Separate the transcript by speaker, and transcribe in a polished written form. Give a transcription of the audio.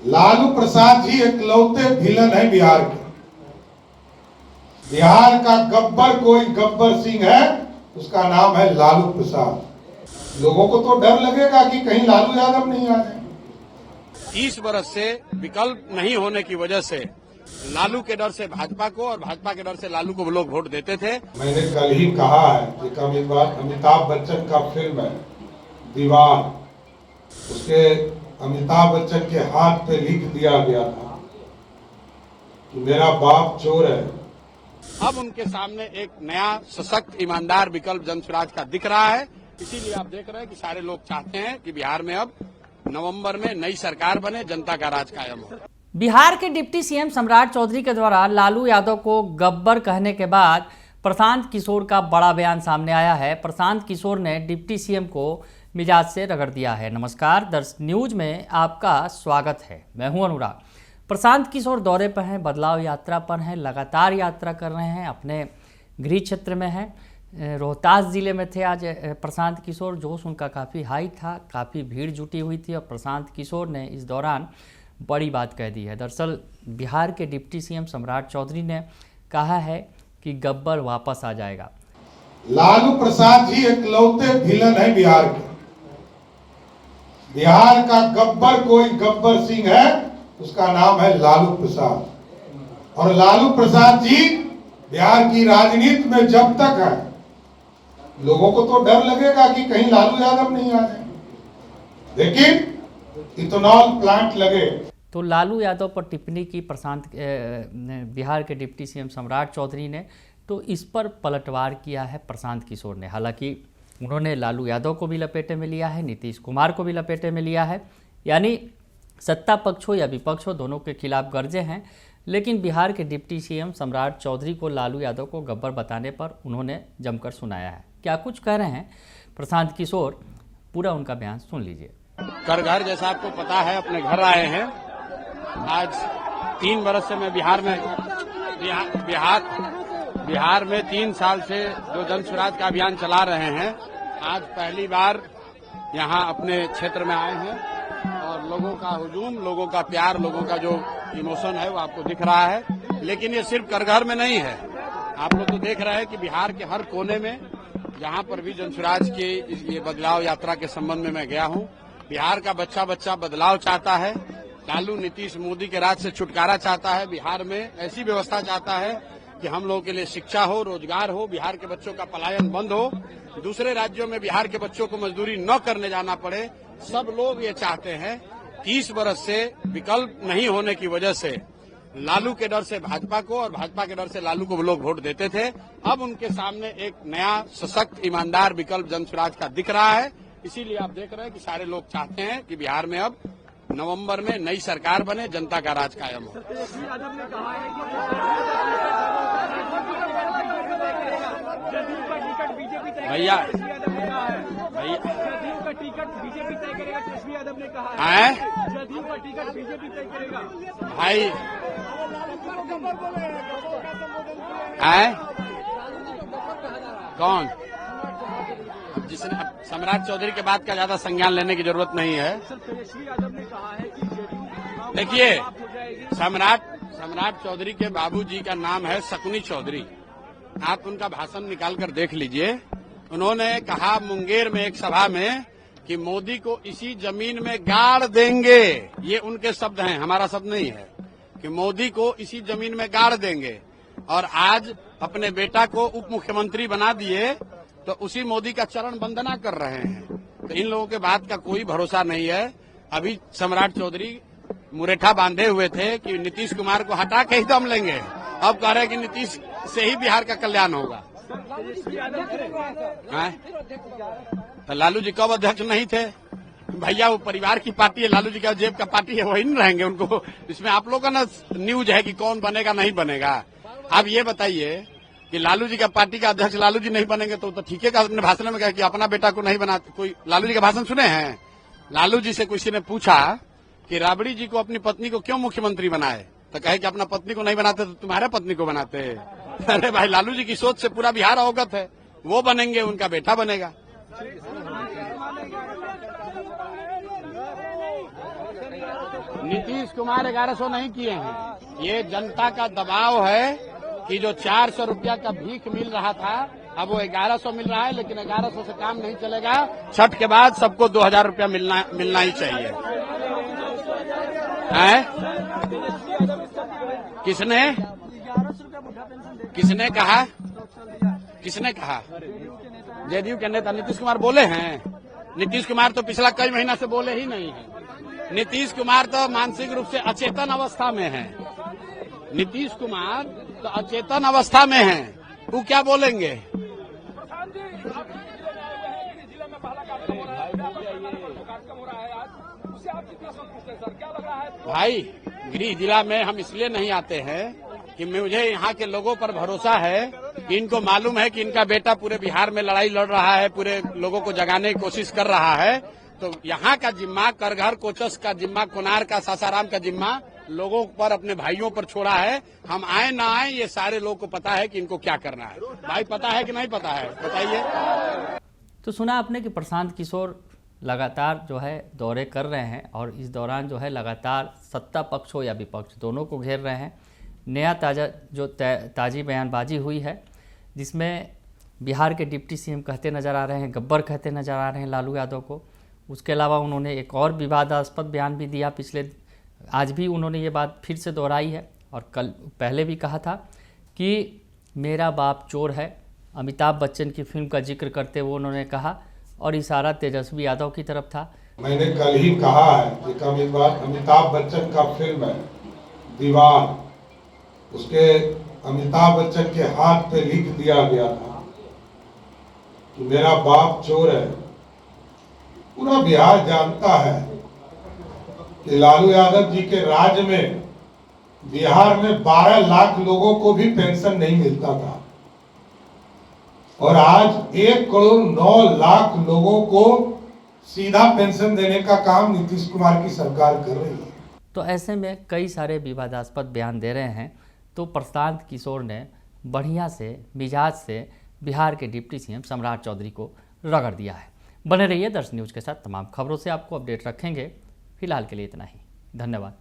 Speaker 1: लालू प्रसाद जी इकलौते विलन है बिहार के। बिहार का गब्बर कोई गब्बर सिंह है, उसका नाम है लालू प्रसाद। लोगों को तो डर लगेगा कि कहीं लालू यादव नहीं आ जाए।
Speaker 2: 30 वर्ष से विकल्प नहीं होने की वजह से लालू के डर से भाजपा को और भाजपा के डर से लालू को लोग वोट देते थे।
Speaker 1: मैंने कल ही कहा है कि अमिताभ बच्चन का फिल्म है दीवार, उसके अमिताभ बच्चन के हाथ पे लिख दिया गया था कि मेरा बाप चोर है।
Speaker 2: अब उनके सामने एक नया सशक्त ईमानदार विकल्प जनसुराज का दिख रहा है। इसीलिए आप देख रहे हैं कि सारे लोग चाहते हैं कि बिहार में अब नवंबर में नई सरकार बने, जनता का राज कायम हो।
Speaker 3: बिहार के डिप्टी सीएम सम्राट चौधरी के द्वारा लालू यादव को गब्बर कहने के बाद प्रशांत किशोर का बड़ा बयान सामने आया है। प्रशांत किशोर ने डिप्टी सीएम को मिजाज से रगड़ दिया है। नमस्कार, दर्श न्यूज में आपका स्वागत है। मैं हूं अनुराग। प्रशांत किशोर दौरे पर हैं, बदलाव यात्रा पर हैं, लगातार यात्रा कर रहे हैं, अपने गृह क्षेत्र में हैं। रोहतास जिले में थे आज प्रशांत किशोर। जोश उनका काफ़ी हाई था, काफ़ी भीड़ जुटी हुई थी और प्रशांत किशोर ने इस दौरान बड़ी बात कह दी है। दरअसल बिहार के डिप्टी सीएम सम्राट चौधरी ने कहा है कि गब्बर वापस आ जाएगा।
Speaker 1: लालू प्रसाद जी इकलौते विलन है बिहार के। बिहार का गब्बर कोई गब्बर सिंह है, उसका नाम है लालू प्रसाद। और लालू प्रसाद जी बिहार की राजनीति में जब तक है, लोगों को तो डर लगेगा कि कहीं लालू यादव नहीं आ जाए। लेकिन इथेनॉल प्लांट लगे
Speaker 3: तो लालू यादव पर टिप्पणी की बिहार के डिप्टी सीएम सम्राट चौधरी ने, तो इस पर पलटवार किया है प्रशांत किशोर ने। हालांकि उन्होंने लालू यादव को भी लपेटे में लिया है, नीतीश कुमार को भी लपेटे में लिया है, यानी सत्ता पक्ष हो या विपक्ष हो, दोनों के खिलाफ गर्जे हैं। लेकिन बिहार के डिप्टी सीएम सम्राट चौधरी को लालू यादव को गब्बर बताने पर उन्होंने जमकर सुनाया है। क्या कुछ कह रहे हैं प्रशांत किशोर, पूरा उनका बयान सुन लीजिए।
Speaker 2: कर घर जैसा आपको पता है, अपने घर आए हैं। आज 3 वर्ष से मैं बिहार में 3 साल से जो जनसुराज का अभियान चला रहे हैं, आज पहली बार यहाँ अपने क्षेत्र में आए हैं और लोगों का हुजूम, लोगों का प्यार, लोगों का जो इमोशन है वो आपको दिख रहा है। लेकिन ये सिर्फ कर घर में नहीं है, आप लोग तो देख रहे हैं कि बिहार के हर कोने में जहाँ पर भी जनसुराज की ये बदलाव यात्रा के संबंध में मैं गया हूँ, बिहार का बच्चा बच्चा बदलाव चाहता है। लालू नीतीश मोदी के राज से छुटकारा चाहता है। बिहार में ऐसी व्यवस्था चाहता है कि हम लोगों के लिए शिक्षा हो, रोजगार हो, बिहार के बच्चों का पलायन बंद हो, दूसरे राज्यों में बिहार के बच्चों को मजदूरी न करने जाना पड़े। सब लोग ये चाहते हैं। 30 वर्ष से विकल्प नहीं होने की वजह से लालू के डर से भाजपा को और भाजपा के डर से लालू को लोग वोट देते थे। अब उनके सामने एक नया सशक्त ईमानदार विकल्प जनसुराज का दिख रहा है। इसीलिए आप देख रहे हैं कि सारे लोग चाहते हैं कि बिहार में अब नवंबर में नई सरकार बने, जनता का राज कायम हो। भैया
Speaker 4: जदयू का टिकट बीजेपी तय करेगा, तेजस्वी यादव ने कहा
Speaker 2: है।
Speaker 4: जदयू का टिकट बीजेपी तय करेगा
Speaker 2: भाई है कौन? जिसने सम्राट चौधरी के बात का ज्यादा संज्ञान लेने की जरूरत नहीं है।
Speaker 4: तेजस्वी यादव ने कहा है कि जदयू
Speaker 2: देखिए, सम्राट चौधरी के बाबूजी का नाम है शकुनी चौधरी। आप उनका भाषण निकाल कर देख लीजिए। उन्होंने कहा मुंगेर में एक सभा में कि मोदी को इसी जमीन में गाड़ देंगे। ये उनके शब्द हैं, हमारा शब्द नहीं है, कि मोदी को इसी जमीन में गाड़ देंगे। और आज अपने बेटा को उप मुख्यमंत्री बना दिए तो उसी मोदी का चरण वंदना कर रहे हैं। तो इन लोगों के बात का कोई भरोसा नहीं है। अभी सम्राट चौधरी मुरेठा बांधे हुए थे कि नीतीश कुमार को हटा के ही दम लेंगे। अब कह रहे हैं कि नीतीश से ही बिहार का कल्याण होगा। तो लालू जी कब अध्यक्ष नहीं थे? भैया वो परिवार की पार्टी है, लालू जी का जेब का पार्टी है, वही नहीं रहेंगे। उनको इसमें आप लोगों का ना न्यूज है कि कौन बनेगा नहीं बनेगा। आप ये बताइए कि लालू जी का पार्टी का अध्यक्ष लालू जी नहीं बनेंगे तो ठीक है। अपने भाषण में कहा कि अपना बेटा को नहीं बनाते। कोई लालू जी का भाषण सुने हैं? लालू जी से किसी ने पूछा कि राबड़ी जी को अपनी पत्नी को क्यों मुख्यमंत्री बनाए, तो कहे कि अपना पत्नी को नहीं बनाते तो तुम्हारे पत्नी को बनाते। अरे भाई, लालू जी की सोच से पूरा बिहार अवगत है। वो बनेंगे, उनका बेटा बनेगा। नीतीश कुमार 1100 नहीं किए हैं। ये जनता का दबाव है कि जो 400 रुपया का भीख मिल रहा था अब वो 1100 मिल रहा है, लेकिन 1100 से काम नहीं चलेगा। छठ के बाद सबको 2000 रुपया मिलना ही चाहिए। है? किसने कहा? जेडीयू के नेता नीतीश कुमार बोले हैं? नीतीश कुमार तो पिछला कई महीना से बोले ही नहीं है। नीतीश कुमार तो मानसिक रूप से अचेतन अवस्था में है। नीतीश कुमार तो अचेतन अवस्था में है, वो क्या बोलेंगे? भाई, गृह जिला में हम इसलिए नहीं आते हैं कि मुझे यहाँ के लोगों पर भरोसा है कि इनको मालूम है कि इनका बेटा पूरे बिहार में लड़ाई लड़ रहा है, पूरे लोगों को जगाने की कोशिश कर रहा है। तो यहाँ का जिम्मा, करघर कोचस का जिम्मा, कोनार का, सासाराम का जिम्मा लोगों पर, अपने भाइयों पर छोड़ा है। हम आए ना आए, ये सारे लोगों को पता है कि इनको क्या करना है। भाई, पता है कि नहीं पता है? बताइए।
Speaker 3: तो सुना आपने कि प्रशांत किशोर लगातार जो है दौरे कर रहे हैं और इस दौरान जो है लगातार सत्ता पक्ष हो या विपक्ष दोनों को घेर रहे हैं। नया ताज़ा जो ताज़ी बयानबाजी हुई है जिसमें बिहार के डिप्टी सीएम कहते नज़र आ रहे हैं, गब्बर कहते नज़र आ रहे हैं लालू यादव को। उसके अलावा उन्होंने एक और विवादास्पद बयान भी दिया आज भी उन्होंने ये बात फिर से दोहराई है और कल पहले भी कहा था कि मेरा बाप चोर है। अमिताभ बच्चन की फिल्म का जिक्र करते हुए उन्होंने कहा और इशारा तेजस्वी यादव की तरफ था।
Speaker 1: मैंने कल ही कहा है कि अमिताभ बच्चन का फिल्म है दीवार, उसके अमिताभ बच्चन के हाथ पे लिख दिया गया था कि मेरा बाप चोर है। पूरा बिहार जानता है कि लालू यादव जी के राज में बिहार में 12 लाख लोगों को भी पेंशन नहीं मिलता था और आज 1,09,00,000 लोगों को सीधा पेंशन देने का काम नीतीश कुमार की सरकार कर रही है।
Speaker 3: तो ऐसे में कई सारे विवादास्पद बयान दे रहे हैं, तो प्रशांत किशोर ने बढ़िया से मिजाज से बिहार के डिप्टी सीएम सम्राट चौधरी को रगड़ दिया है। बने रहिए दर्शन न्यूज के साथ, तमाम खबरों से आपको अपडेट रखेंगे। फिलहाल के लिए इतना ही, धन्यवाद।